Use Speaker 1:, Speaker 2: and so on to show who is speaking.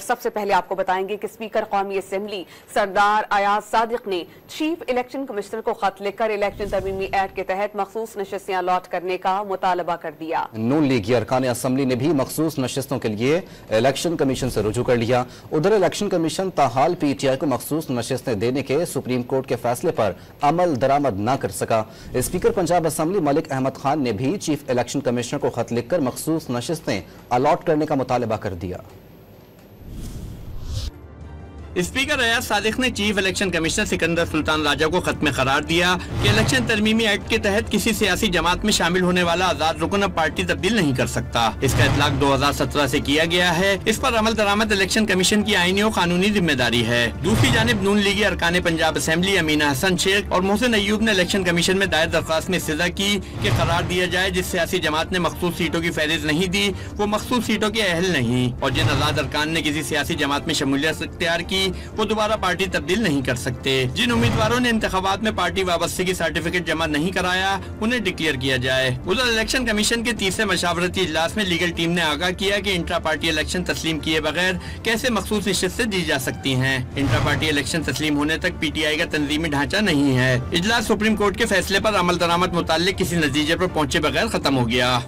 Speaker 1: سب سے پہلے آپ کو بتائیں گے کہ اسپیکر قومی اسمبلی سردار ایاز صادق نے چیف الیکشن کمشنر کو خط لکھ کر الیکشن ترمیمی ایکٹ کے تحت مخصوص نشستیں الاٹ کرنے کا مطالبہ کر دیا۔
Speaker 2: نون لیگی ارکان اسمبلی نے بھی مخصوص نشستوں کے لیے الیکشن کمیشن سے رجوع کر لیا۔ ادھر الیکشن کمیشن تاحال پی ٹی آئی کو مخصوص نشستیں دینے کے سپریم کورٹ کے فیصلے پر عمل درآمد نہ کر سکا۔ اسپیکر پنجاب اسمبلی ملک احمد خان نے بھی چیف الیکشن کمشنر کو خط لکھ کر مخصوص نشستیں الاٹ کرنے کا مطالبہ کر دیا۔
Speaker 3: اسپیکر ایاز صادق نے چیف الیکشن کمشنر سکندر سلطان راجہ کو خط میں قرار دیا کہ الیکشن ترمیمی ایکٹ کے تحت کسی سیاسی جماعت میں شامل ہونے والا آزاد رکن اب پارٹی تبدیل نہیں کر سکتا۔ اس کا اطلاق 2017 سے کیا گیا ہے۔ اس پر عمل درآمد الیکشن کمیشن کی آئینی و قانونی ذمہ داری ہے۔ دوسری جانب نون لیگی ارکان پنجاب اسمبلی امینہ حسن شیخ اور محسن ایوب نے الیکشن کمیشن میں دائر درخواست میں استدعا کی کہ قرار دیا جائے جس سیاسی جماعت نے مخصوص سیٹوں کی فہرست نہیں دی وہ مخصوص سیٹوں کے اہل نہیں، اور جن آزاد ارکان نے کسی سیاسی جماعت میں شمولیت اختیار کی وہ دوبارہ پارٹی تبدیل نہیں کر سکتے۔ جن امیدواروں نے انتخابات میں پارٹی وابستگی سرٹیفکیٹ جمع نہیں کرایا انہیں ڈکلیئر کیا جائے۔ ادھر الیکشن کمیشن کے تیسرے مشاورتی اجلاس میں لیگل ٹیم نے آگاہ کیا کہ انٹرا پارٹی الیکشن تسلیم کیے بغیر کیسے مخصوص نشستیں دی جا سکتی ہیں۔ انٹرا پارٹی الیکشن تسلیم ہونے تک پی ٹی آئی کا تنظیمی ڈھانچہ نہیں ہے۔ اجلاس سپریم کورٹ کے فیصلے پر عمل درآمد متعلق کسی نتیجے پر پہنچے بغیر ختم ہو گیا۔